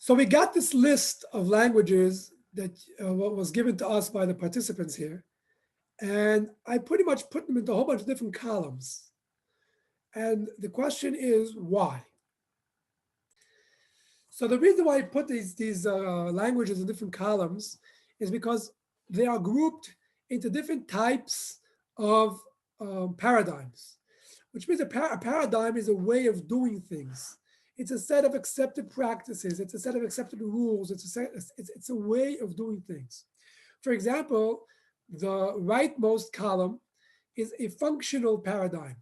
So we got this list of languages that what was given to us by the participants here. And I pretty much put them into a whole bunch of different columns. And the question is why? So the reason why I put these languages in different columns is because they are grouped into different types of paradigms, which means a paradigm is a way of doing things. It's a set of accepted practices. It's a set of accepted rules. It's a way of doing things. For example, the rightmost column is a functional paradigm.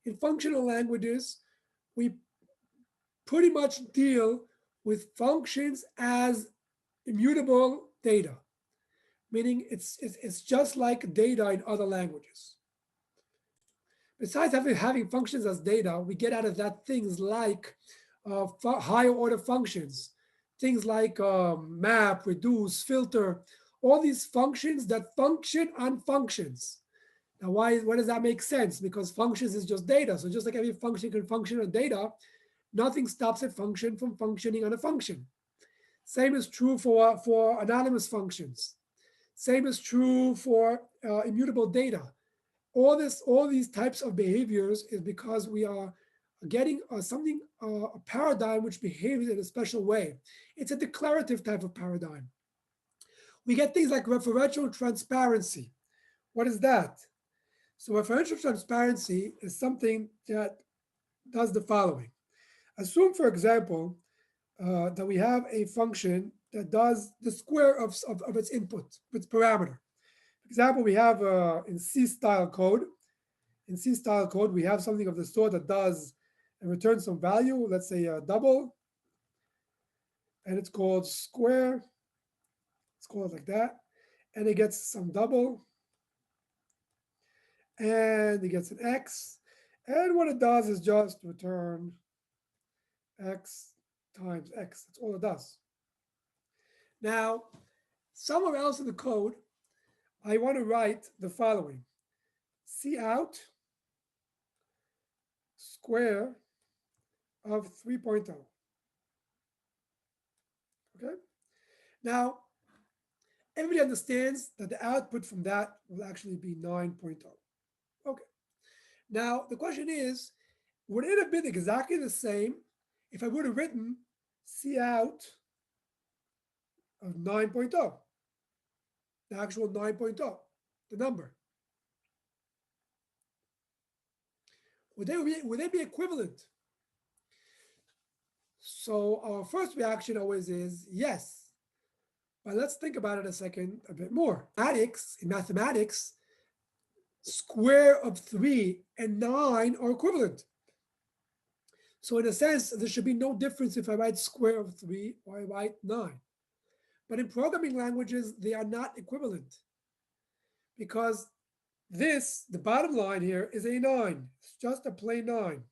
In functional languages, we pretty much deal with functions as immutable data, meaning it's just like data in other languages. Besides having functions as data, we get out of that things like higher order functions, things like map, reduce, filter, all these functions that function on functions. Now, why does that make sense? Because functions is just data. So just like every function can function on data, nothing stops a function from functioning on a function. Same is true for anonymous functions. Same is true for immutable data. All these types of behaviors is because we are getting a paradigm which behaves in a special way. It's a declarative type of paradigm. We get things like referential transparency. What is that? So referential transparency is something that does the following. Assume, for example, that we have a function that does the square of its input, its parameter. For example, we have in C-style code. In C-style code, we have something of the sort that does and returns some value, let's say a double, and it's called square. It's called like that. And it gets some double, and it gets an X. And what it does is just return X times X. That's all it does. Now, somewhere else in the code, I want to write the following. Cout square of 3.0. Okay? Now, everybody understands that the output from that will actually be 9.0. Okay. Now, the question is, would it have been exactly the same if I would have written Cout of 9.0, the actual 9.0, the number? Would they be equivalent? So our first reaction always is yes. But let's think about it a second, a bit more. In mathematics, square of 3 and 9 are equivalent. So in a sense, there should be no difference if I write square of 3 or I write 9. But in programming languages, they are not equivalent because the bottom line here is a 9. It's just a plain 9.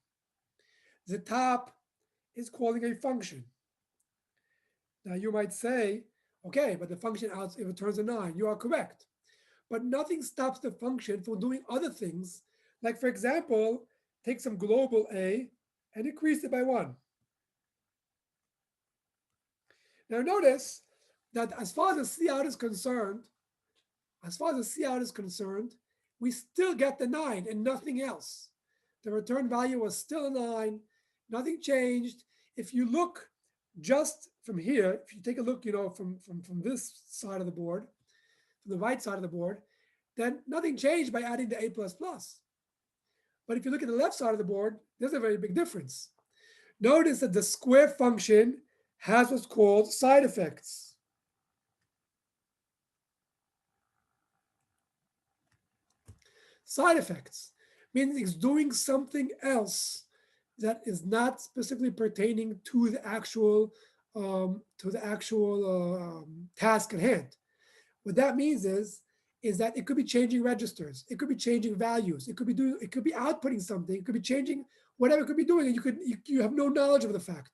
The top is calling a function. Now you might say, okay, but the function it returns a 9. You are correct. But nothing stops the function from doing other things. Like, for example, take some global A and increase it by 1. Now notice that as far as the Cout is concerned, we still get the 9 and nothing else. The return value was still a 9. Nothing changed. If you look just from here, if you take a look, from this side of the board, from the right side of the board, then nothing changed by adding the A++. But if you look at the left side of the board, there's a very big difference. Notice that the square function has what's called side effects. Side effects means it's doing something else that is not specifically pertaining to the actual task at hand. What that means is that it could be changing registers, it could be changing values, it could be outputting something, it could be changing whatever it could be doing, and you have no knowledge of the fact.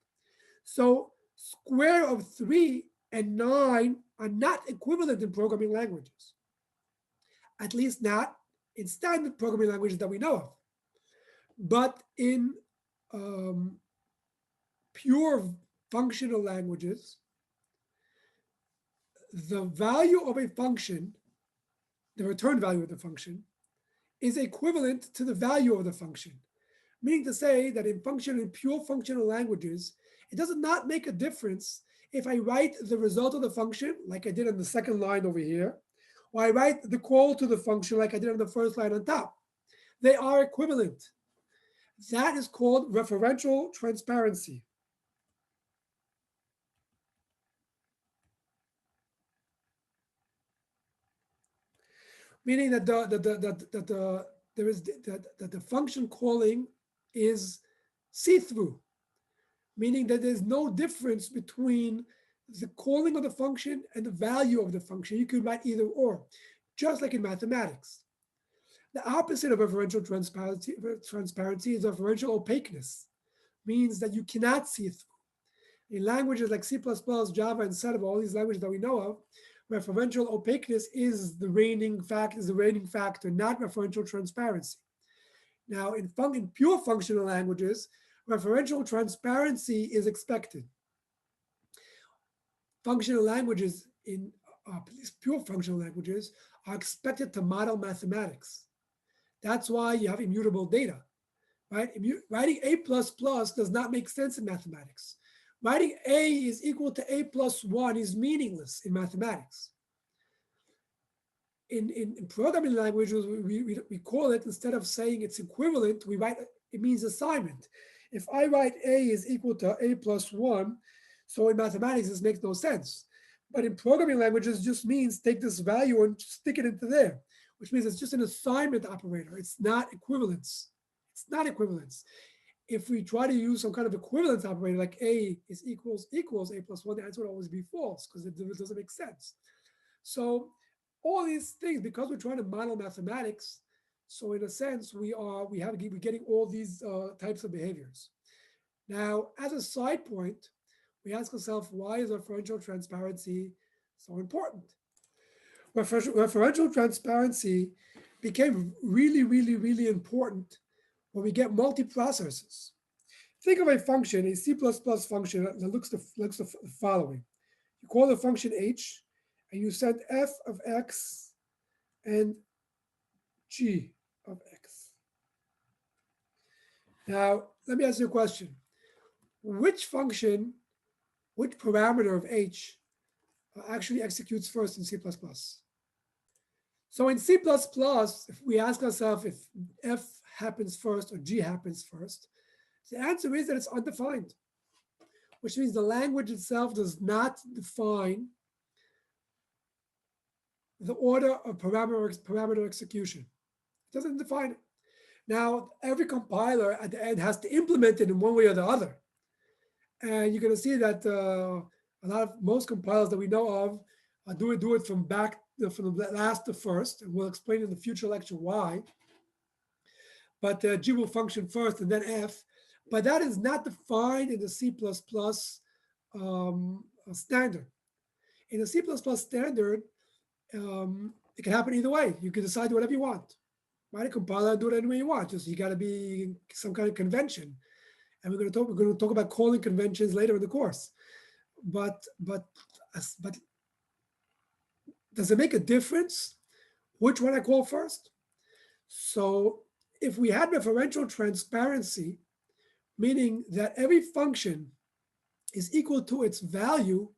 So square of 3 and 9 are not equivalent in programming languages, at least not in standard programming languages that we know of. But in pure functional languages, the value of a function, the return value of the function, is equivalent to the value of the function. Meaning to say that in pure functional languages, it does not make a difference if I write the result of the function, like I did on the second line over here, or I write the call to the function like I did on the first line on top. They are equivalent. That is called referential transparency. Meaning that the function calling is see-through, meaning that there's no difference between the calling of the function and the value of the function. You can write either or, just like in mathematics. The opposite of referential transparency is referential opaqueness, means that you cannot see through. In languages like C++, Java, and Set, all these languages that we know of, referential opaqueness is the reigning factor, not referential transparency. Now, in pure functional languages, referential transparency is expected. Functional languages, pure functional languages, are expected to model mathematics. That's why you have immutable data, right? Writing A++ does not make sense in mathematics. Writing A is equal to A plus 1 is meaningless in mathematics. In programming languages, we call it, instead of saying it's equivalent, we write, it means assignment. If I write A is equal to A plus 1, so in mathematics, this makes no sense. But in programming languages, it just means take this value and stick it into there, which means it's just an assignment operator. It's not equivalence. It's not equivalence. If we try to use some kind of equivalence operator like A is equals A plus 1, the answer would always be false because it doesn't make sense. So all these things, because we're trying to model mathematics, so in a sense, we're getting all these types of behaviors. Now, as a side point, we ask ourselves, why is referential transparency so important? Referential transparency became really, really, really important when we get multiprocessors. Think of a function, a C++ function that looks the following. You call the function h, and you send f of x and g of x. Now, let me ask you a question. Which function, which parameter of h actually executes first in C++? So in C++, if we ask ourselves if f happens first or g happens first, the answer is that it's undefined, which means the language itself does not define the order of parameter execution. It doesn't define it. Now, every compiler at the end has to implement it in one way or the other. And you're going to see that most compilers that we know of do it from the last to first, and we'll explain in the future lecture why. But G will function first and then F, but that is not defined in the C++ standard. In the C++ standard, it can happen either way. You can decide whatever you want. Right? A compiler do it any way you want. Just you got to be some kind of convention. And we're going to talk about calling conventions later in the course. But does it make a difference which one I call first? So if we had referential transparency, meaning that every function is equal to its value,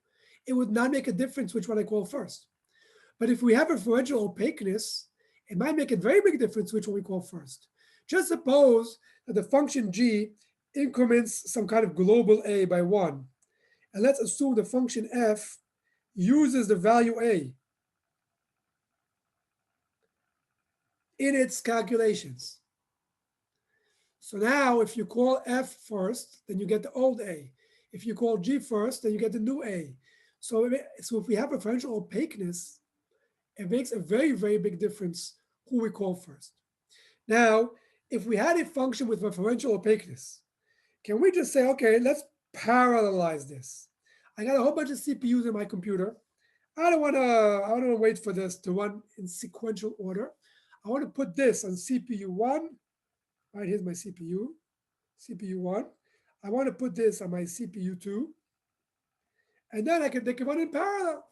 it would not make a difference which one I call first. But if we have referential opaqueness, it might make a very big difference which one we call first. Just suppose that the function g increments some kind of global a by 1. And let's assume the function f uses the value a in its calculations. So now if you call f first, then you get the old a. If you call g first, then you get the new a. So if we have referential opaqueness, it makes a very, very big difference who we call first. Now, if we had a function with referential opaqueness, can we just say, okay, let's parallelize this. I got a whole bunch of CPUs in my computer. I don't want to wait for this to run in sequential order. I want to put this on CPU 1. Right, here's my CPU 1. I want to put this on my CPU 2. and then they can run in parallel.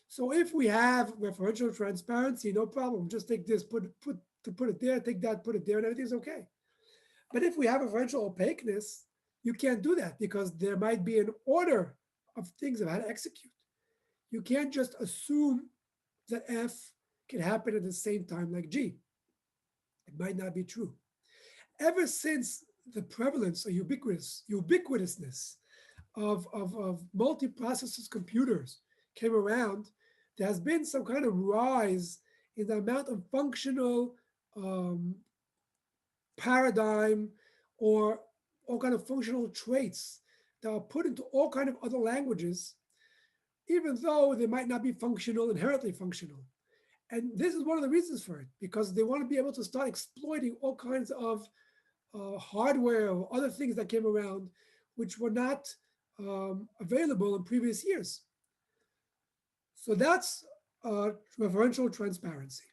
So if we have referential transparency, no problem. Just take this, put it there, take that, put it there, and everything's okay. But if we have referential opaqueness, you can't do that because there might be an order of things of how to execute. You can't just assume that F can happen at the same time like G. It might not be true. Ever since the prevalence or ubiquitousness of multiprocessors computers came around, there has been some kind of rise in the amount of functional um, paradigm or all kind of functional traits that are put into all kind of other languages, even though they might not be functional, inherently functional. And this is one of the reasons for it, because they want to be able to start exploiting all kinds of hardware or other things that came around, which were not available in previous years. So that's referential transparency.